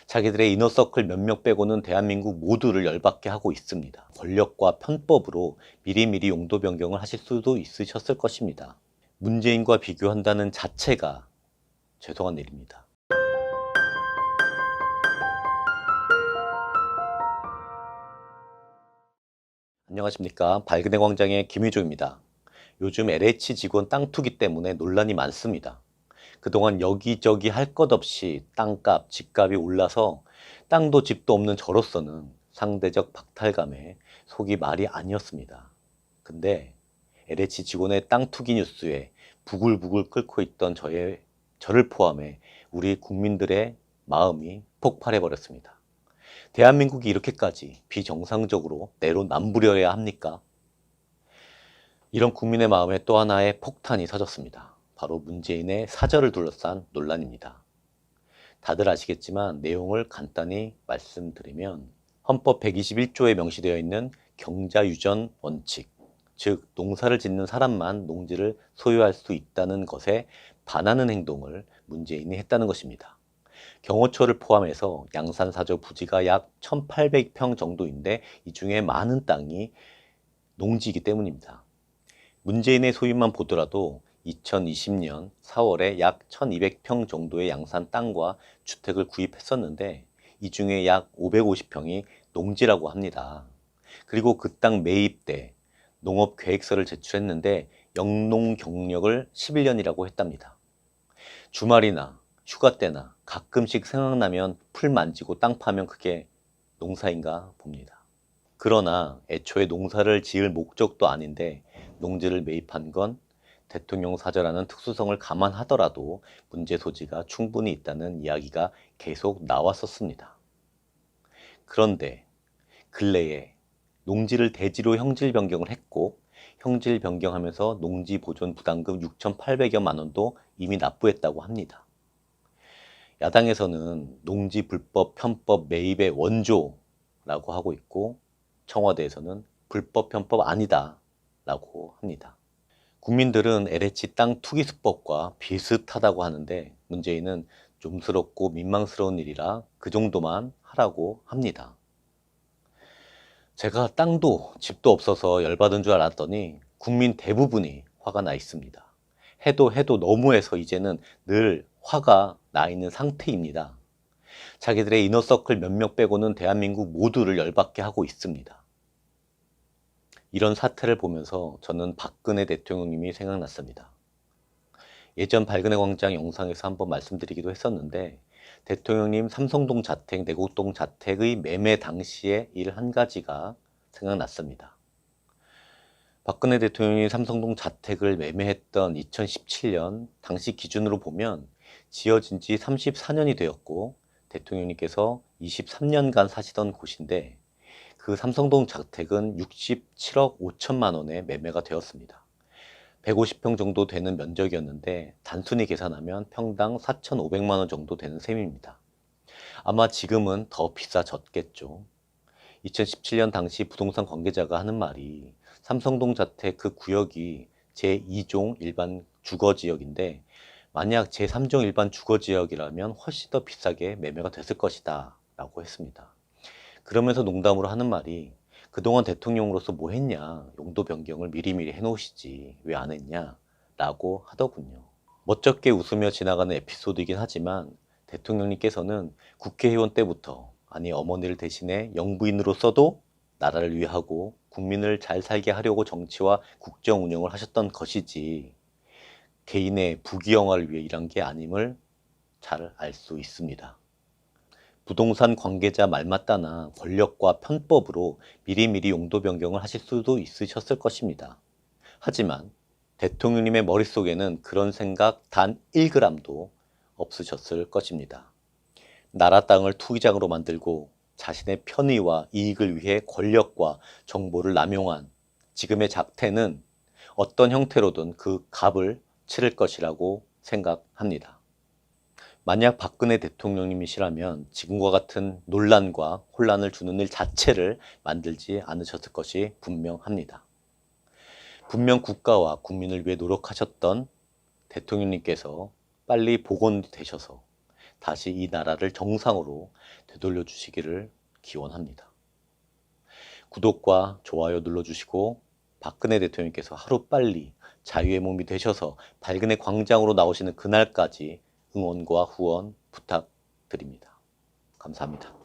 자기들의 이너서클 몇몇 빼고는 대한민국 모두를 열받게 하고 있습니다. 권력과 편법으로 미리미리 용도 변경을 하실 수도 있으셨을 것입니다. 문재인과 비교한다는 자체가 죄송한 일입니다. 안녕하십니까. 발그네 광장의 김유조입니다. 요즘 LH 직원 땅 투기 때문에 논란이 많습니다. 그동안 여기저기 할 것 없이 땅값, 집값이 올라서 땅도 집도 없는 저로서는 상대적 박탈감에 속이 말이 아니었습니다. 근데 LH 직원의 땅 투기 뉴스에 부글부글 끓고 있던 저를 포함해 우리 국민들의 마음이 폭발해버렸습니다. 대한민국이 이렇게까지 비정상적으로 내로남불여야 합니까? 이런 국민의 마음에 또 하나의 폭탄이 터졌습니다. 바로 문재인의 사절을 둘러싼 논란입니다. 다들 아시겠지만 내용을 간단히 말씀드리면 헌법 121조에 명시되어 있는 경자유전 원칙, 즉 농사를 짓는 사람만 농지를 소유할 수 있다는 것에 반하는 행동을 문재인이 했다는 것입니다. 경호처를 포함해서 양산사저 부지가 약 1800평 정도인데 이 중에 많은 땅이 농지이기 때문입니다. 문재인의 소유만 보더라도 2020년 4월에 약 1200평 정도의 양산 땅과 주택을 구입했었는데 이 중에 약 550평이 농지라고 합니다. 그리고 그 땅 매입 때 농업계획서를 제출했는데 영농 경력을 11년이라고 했답니다. 주말이나 휴가 때나 가끔씩 생각나면 풀 만지고 땅 파면 그게 농사인가 봅니다. 그러나 애초에 농사를 지을 목적도 아닌데 농지를 매입한 건 대통령 사저라는 특수성을 감안하더라도 문제 소지가 충분히 있다는 이야기가 계속 나왔었습니다. 그런데 근래에 농지를 대지로 형질 변경을 했고 형질 변경하면서 농지 보존 부담금 6,800여만 원도 이미 납부했다고 합니다. 야당에서는 농지 불법 편법 매입의 원조라고 하고 있고 청와대에서는 불법 편법 아니다 라고 합니다. 국민들은 LH 땅 투기 수법과 비슷하다고 하는데 문재인은 좀스럽고 민망스러운 일이라 그 정도만 하라고 합니다. 제가 땅도 집도 없어서 열받은 줄 알았더니 국민 대부분이 화가 나 있습니다. 해도 너무해서 이제는 늘 화가 나 있는 상태입니다. 자기들의 이너서클 몇몇 빼고는 대한민국 모두를 열받게 하고 있습니다. 이런 사태를 보면서 저는 박근혜 대통령님이 생각났습니다. 예전 발근혜 광장 영상에서 한번 말씀드리기도 했었는데 대통령님 삼성동 자택, 내곡동 자택의 매매 당시의 일 한 가지가 생각났습니다. 박근혜 대통령이 삼성동 자택을 매매했던 2017년 당시 기준으로 보면 지어진 지 34년이 되었고 대통령님께서 23년간 사시던 곳인데 그 삼성동 자택은 67억 5천만 원에 매매가 되었습니다. 150평 정도 되는 면적이었는데 단순히 계산하면 평당 4,500만 원 정도 되는 셈입니다. 아마 지금은 더 비싸졌겠죠. 2017년 당시 부동산 관계자가 하는 말이 삼성동 자택 그 구역이 제2종 일반 주거지역인데 만약 제3종 일반 주거지역이라면 훨씬 더 비싸게 매매가 됐을 것이다 라고 했습니다. 그러면서 농담으로 하는 말이 그동안 대통령으로서 뭐 했냐, 용도 변경을 미리미리 해놓으시지 왜 안 했냐 라고 하더군요. 멋쩍게 웃으며 지나가는 에피소드이긴 하지만 대통령님께서는 국회의원 때부터 아니 어머니를 대신해 영부인으로서도 나라를 위하고 국민을 잘 살게 하려고 정치와 국정 운영을 하셨던 것이지 개인의 부귀영화를 위해 일한 게 아님을 잘 알 수 있습니다. 부동산 관계자 말 맞다나 권력과 편법으로 미리미리 용도 변경을 하실 수도 있으셨을 것입니다. 하지만 대통령님의 머릿속에는 그런 생각 단 1g도 없으셨을 것입니다. 나라 땅을 투기장으로 만들고 자신의 편의와 이익을 위해 권력과 정보를 남용한 지금의 작태는 어떤 형태로든 그 값을 치를 것이라고 생각합니다. 만약 박근혜 대통령님이시라면 지금과 같은 논란과 혼란을 주는 일 자체를 만들지 않으셨을 것이 분명합니다. 분명 국가와 국민을 위해 노력하셨던 대통령님께서 빨리 복원되셔서 다시 이 나라를 정상으로 되돌려 주시기를 기원합니다. 구독과 좋아요 눌러주시고 박근혜 대통령께서 하루빨리 자유의 몸이 되셔서 밝은의 광장으로 나오시는 그날까지 응원과 후원 부탁드립니다. 감사합니다.